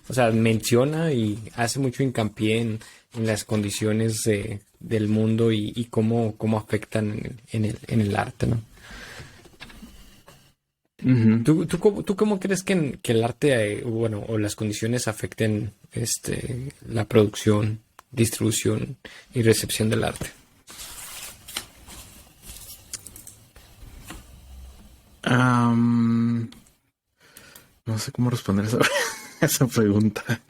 o sea, menciona y hace mucho hincapié en las condiciones del mundo y cómo afectan en el arte, ¿no? Ujú. ¿Tú cómo crees que el arte, bueno, o las condiciones afecten la producción, distribución y recepción del arte? Am, no sé cómo responder esa, esa pregunta.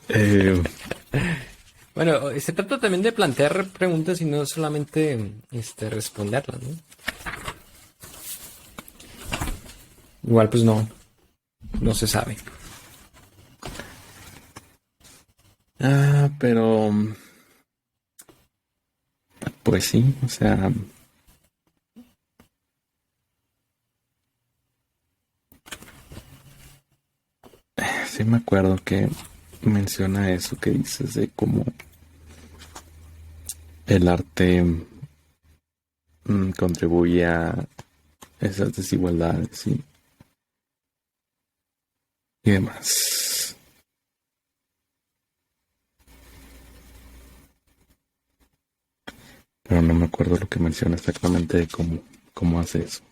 Eh, Bueno, se trata también de plantear preguntas y no solamente responderlas, ¿no? Igual pues no se sabe. pero pues sí, o sea, sí me acuerdo que menciona eso que dices de cómo el arte contribuye a esas desigualdades y demás. Pero no me acuerdo lo que menciona exactamente de cómo hace eso.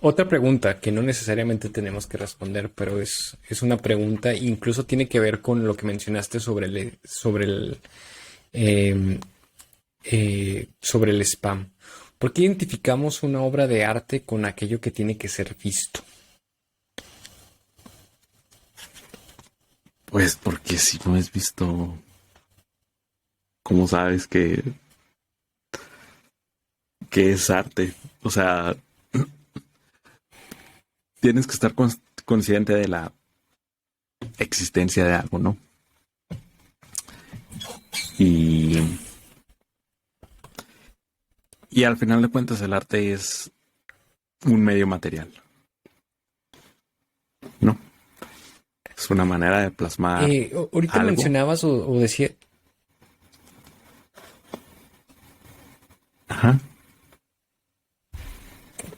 Otra pregunta que no necesariamente tenemos que responder, pero es una pregunta e incluso tiene que ver con lo que mencionaste eh, sobre el spam. ¿Por qué identificamos una obra de arte con aquello que tiene que ser visto? Pues porque si no has visto, ¿cómo sabes que es arte? O sea, tienes que estar consciente de la existencia de algo, ¿no? Y, y al final de cuentas el arte es un medio material, ¿no? Es una manera de plasmar Ahorita algo. mencionabas o decía, Ajá.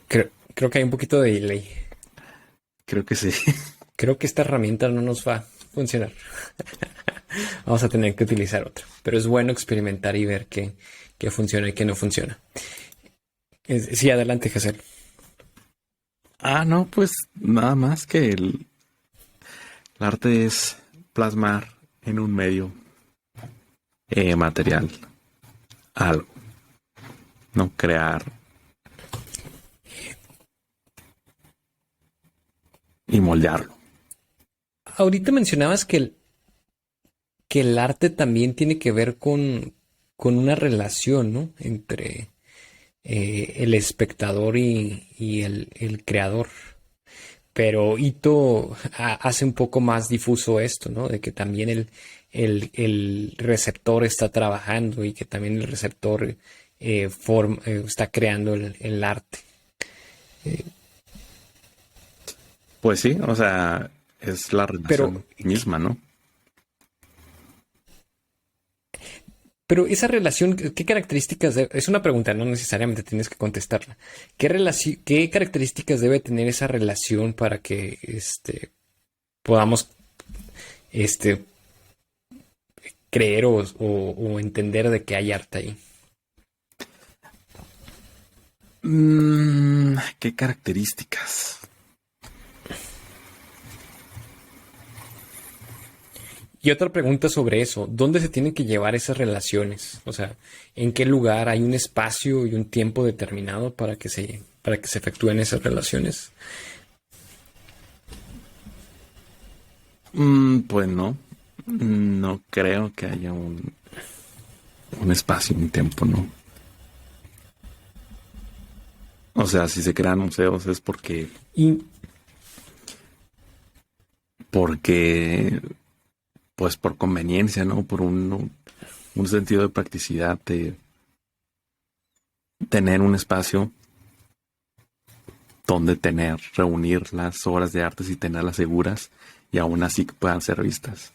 creo que hay un poquito de delay. Creo que sí. Creo que esta herramienta no nos va a funcionar. Vamos a tener que utilizar otra. Pero es bueno experimentar y ver qué funciona y qué no funciona. Sí, adelante, Jesús. No, pues nada más que el arte es plasmar en un medio material algo, no crear y moldearlo. Ahorita mencionabas que el arte también tiene que ver con una relación, ¿no? Entre el espectador y el creador. Pero Ito hace un poco más difuso esto, ¿no? De que también el receptor está trabajando y que también el receptor está creando el arte. Pues sí, o sea, es la Pero, relación misma, ¿no? pero esa relación, ¿qué características es una pregunta, no necesariamente tienes que contestarla. ¿Qué características debe tener esa relación para que podamos este, creer o entender de que hay arte ahí? ¿Qué características? Y otra pregunta sobre eso, ¿dónde se tienen que llevar esas relaciones? O sea, ¿en qué lugar hay un espacio y un tiempo determinado para que se efectúen esas relaciones? Pues no creo que haya un espacio, un tiempo, ¿no? O sea, si se crean museos es porque Y porque, pues por conveniencia, ¿no? Por un sentido de practicidad, de tener un espacio donde reunir las obras de arte y tenerlas seguras y aún así que puedan ser vistas.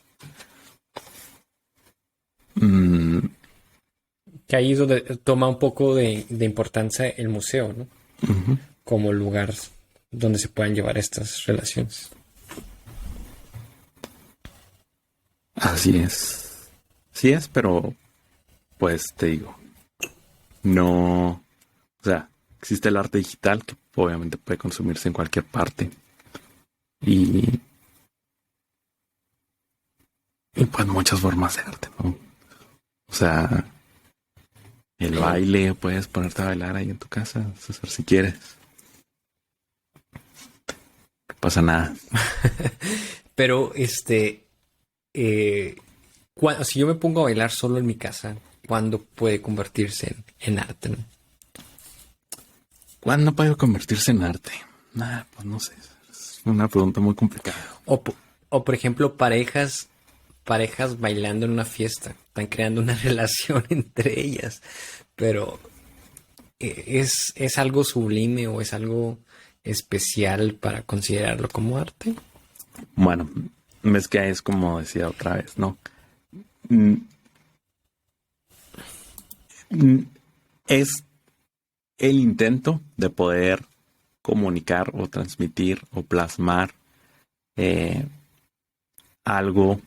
Que ahí es donde toma un poco de importancia el museo, ¿no? Uh-huh. Como lugar donde se puedan llevar estas relaciones. Así es. Sí es, pero pues te digo, no, o sea, existe el arte digital que obviamente puede consumirse en cualquier parte. Y pues muchas formas de arte, ¿no? O sea, el baile, puedes ponerte a bailar ahí en tu casa, César, si quieres. No pasa nada. Pero si yo me pongo a bailar solo en mi casa, ¿cuándo puede convertirse en arte, no? ¿Cuándo puede convertirse en arte? Pues no sé. Es una pregunta muy complicada. O por ejemplo, parejas bailando en una fiesta. Están creando una relación entre ellas. Pero ¿es algo sublime o es algo especial para considerarlo como arte? Bueno, es que es como decía otra vez, ¿no? Es el intento de poder comunicar o transmitir o plasmar algo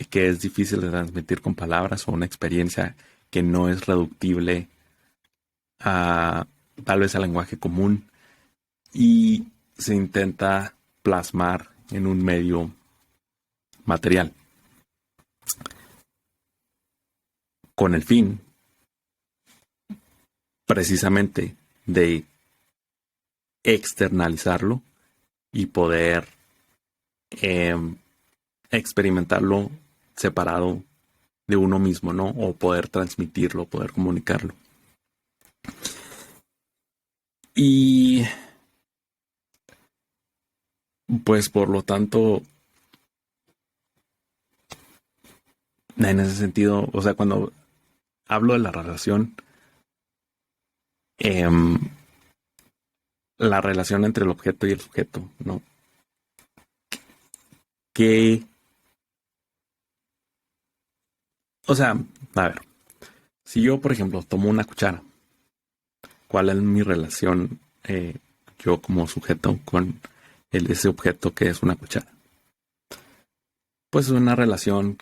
que es difícil de transmitir con palabras o una experiencia que no es reductible a tal vez al lenguaje común y se intenta plasmar en un medio material con el fin precisamente de externalizarlo y poder experimentarlo separado de uno mismo, ¿no? O poder transmitirlo, poder comunicarlo. Y pues por lo tanto, en ese sentido, o sea, cuando hablo de la relación entre el objeto y el sujeto, ¿no? Que, o sea, a ver, si yo, por ejemplo, tomo una cuchara, ¿cuál es mi relación yo como sujeto con ese objeto que es una cuchara? Pues es una relación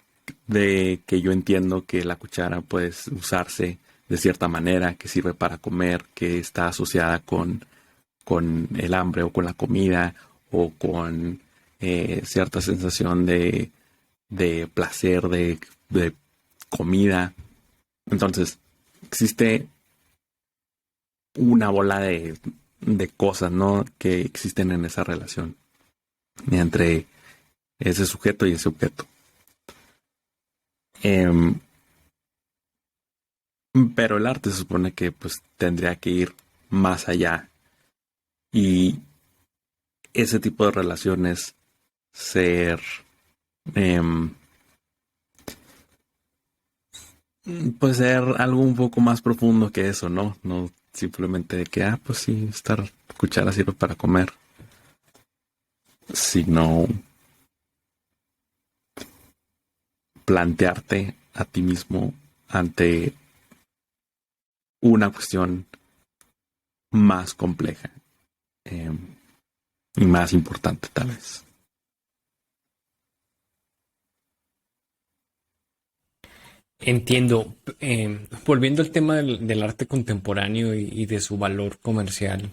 de que yo entiendo que la cuchara puede usarse de cierta manera, que sirve para comer, que está asociada con el hambre o con la comida o con cierta sensación de placer, de comida. Entonces, existe una bola de cosas, ¿no? Que existen en esa relación entre ese sujeto y ese objeto. Pero el arte se supone que pues tendría que ir más allá y ese tipo de relaciones ser pues ser algo un poco más profundo que eso, ¿no? No simplemente de que, pues sí, cuchara sirve para comer, sino plantearte a ti mismo ante una cuestión más compleja y más importante tal vez. Entiendo. Volviendo al tema del arte contemporáneo y de su valor comercial.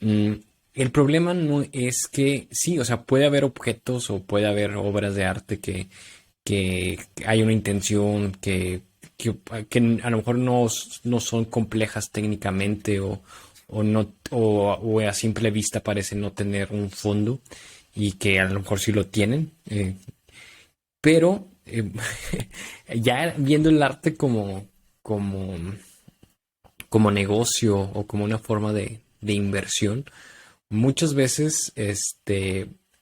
El problema no es que, sí, o sea, puede haber objetos o puede haber obras de arte que hay una intención, que a lo mejor no son complejas técnicamente o a simple vista parece no tener un fondo y que a lo mejor sí lo tienen. Pero ya viendo el arte como negocio o como una forma de inversión, muchas veces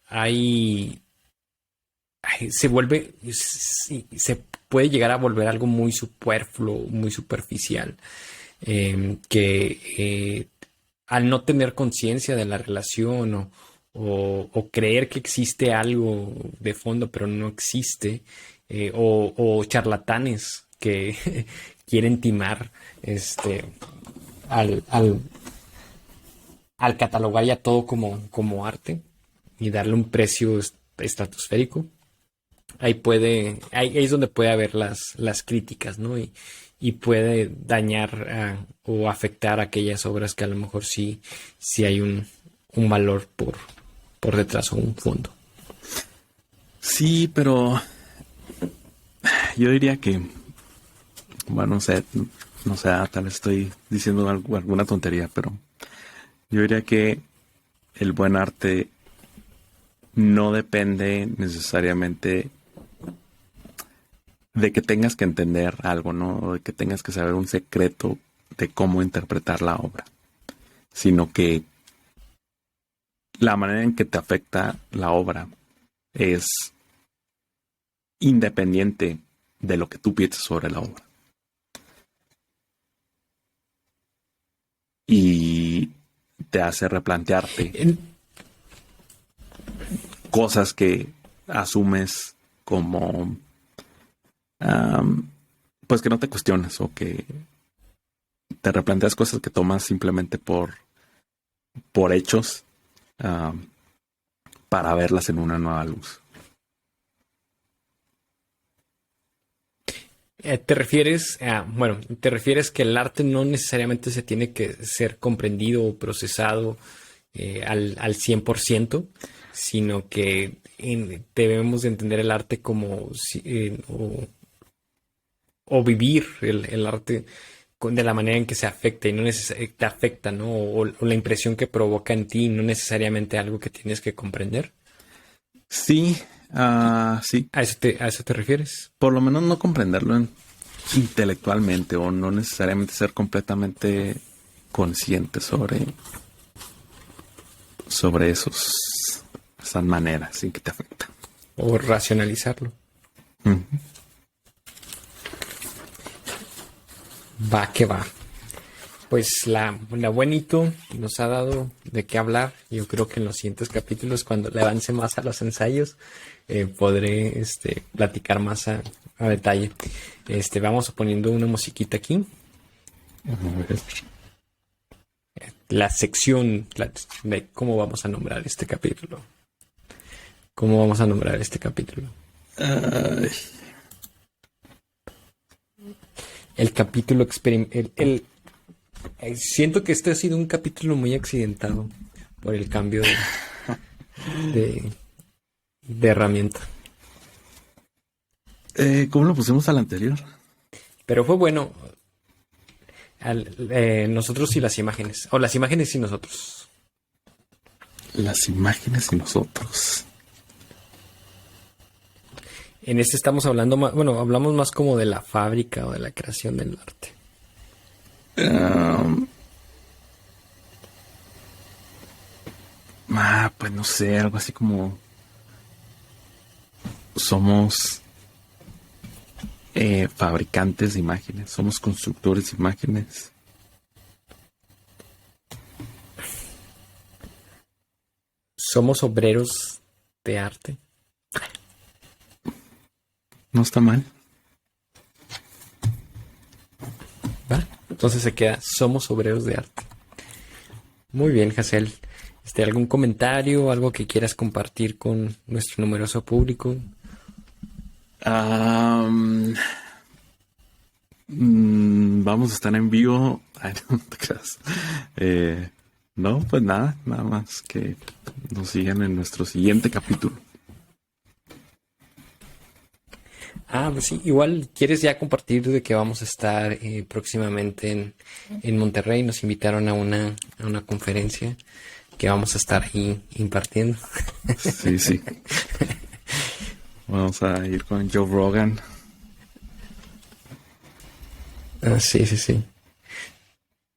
hay, se vuelve, se puede llegar a volver algo muy superfluo, muy superficial, que al no tener conciencia de la relación o creer que existe algo de fondo, pero no existe, o charlatanes que quieren timar al, al, al catalogar ya todo como arte y darle un precio estratosférico. Ahí es donde puede haber las críticas, ¿no? Y puede dañar o afectar aquellas obras que a lo mejor sí hay un valor por detrás o un fondo. Sí, pero yo diría que, bueno, no sé, tal vez estoy diciendo alguna tontería, pero yo diría que el buen arte no depende necesariamente de que tengas que entender algo, ¿no? O de que tengas que saber un secreto de cómo interpretar la obra, sino que la manera en que te afecta la obra es independiente de lo que tú pienses sobre la obra. Y te hace replantearte cosas que asumes como pues que no te cuestionas o que te replanteas cosas que tomas simplemente por hechos para verlas en una nueva luz. ¿Te refieres que el arte no necesariamente se tiene que ser comprendido o procesado al 100%, sino que debemos de entender el arte como o vivir el arte de la manera en que se afecta y no te afecta, ¿no? O la impresión que provoca en ti, no necesariamente algo que tienes que comprender? Sí, sí. ¿A eso te refieres? Por lo menos no comprenderlo intelectualmente o no necesariamente ser completamente consciente sobre esas maneras en que te afectan. O racionalizarlo. Uh-huh. Va que va. Pues la buenito nos ha dado de qué hablar. Yo creo que en los siguientes capítulos, cuando le avance más a los ensayos, podré platicar más a detalle. Vamos poniendo una musiquita aquí. La sección de cómo vamos a nombrar este capítulo. ¿Cómo vamos a nombrar este capítulo? El capítulo siento que este ha sido un capítulo muy accidentado por el cambio de herramienta. ¿Cómo lo pusimos al anterior? Pero fue bueno. Nosotros y las imágenes. O las imágenes y nosotros. Las imágenes y nosotros. En este estamos hablando más, hablamos más como de la fábrica o de la creación del arte. Pues no sé, algo así como somos fabricantes de imágenes, somos constructores de imágenes. Somos obreros de arte. No está mal. ¿Va? Entonces se queda, somos obreros de arte. Muy bien, Hazel. ¿Algún comentario, algo que quieras compartir con nuestro numeroso público? Vamos a estar en vivo. Ay, no te creas. No, pues nada más que nos sigan en nuestro siguiente capítulo. Pues sí, igual quieres ya compartir de que vamos a estar próximamente en Monterrey. Nos invitaron a una conferencia que vamos a estar ahí impartiendo. Sí. Vamos a ir con Joe Rogan. Sí.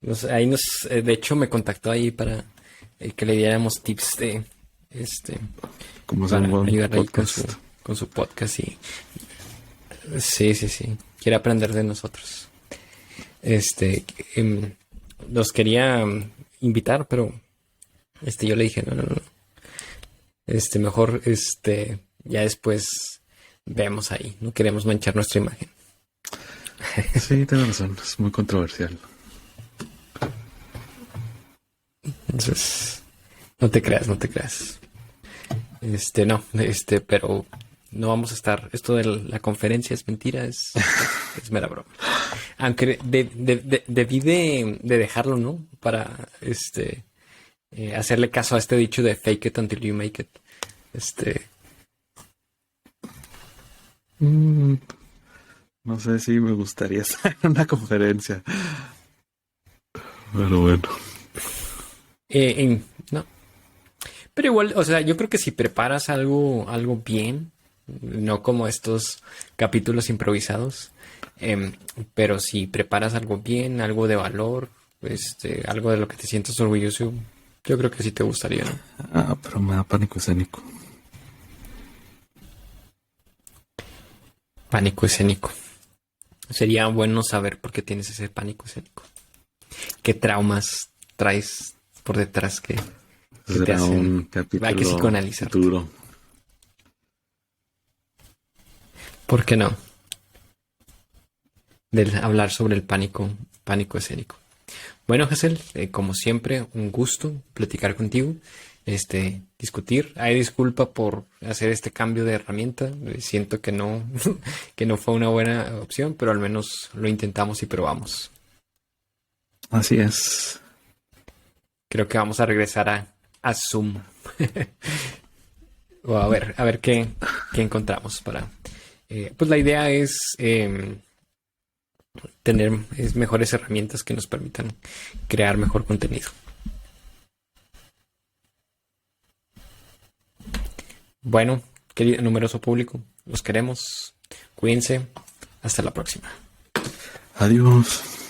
De hecho me contactó ahí para que le diéramos tips de Como para un buen ayudar ahí podcast. con su podcast y sí, sí, sí. Quiere aprender de nosotros. Los quería invitar, pero yo le dije, no, no, no. Mejor, ya después vemos ahí. No queremos manchar nuestra imagen. Sí, tienes razón, es muy controversial. Entonces, no te creas, no te creas. No, pero no vamos a estar. Esto de la conferencia es mentira, es mera broma. Aunque debí de dejarlo, ¿no? Para, hacerle caso a este dicho de fake it until you make it. Mm, no sé si me gustaría estar en una conferencia. Pero bueno. No. Pero igual, o sea, yo creo que si preparas algo bien, no como estos capítulos improvisados, pero si preparas algo bien, algo de valor, algo de lo que te sientas orgulloso, yo creo que sí te gustaría, ¿no? Ah, pero me da pánico escénico. Pánico escénico. Sería bueno saber por qué tienes ese pánico escénico. ¿Qué traumas traes por detrás que te Será hacen? un Hay que capítulo psicoanalizar. duro. ¿Por qué no? Del hablar sobre el pánico escénico. Bueno, Hazel, como siempre, un gusto platicar contigo, discutir. Ay, disculpa por hacer este cambio de herramienta. Siento que no, que no fue una buena opción, pero al menos lo intentamos y probamos. Así es. Creo que vamos a regresar a Zoom. O a ver qué encontramos para. Pues la idea es tener mejores herramientas que nos permitan crear mejor contenido. Bueno, querido numeroso público, los queremos. Cuídense. Hasta la próxima. Adiós.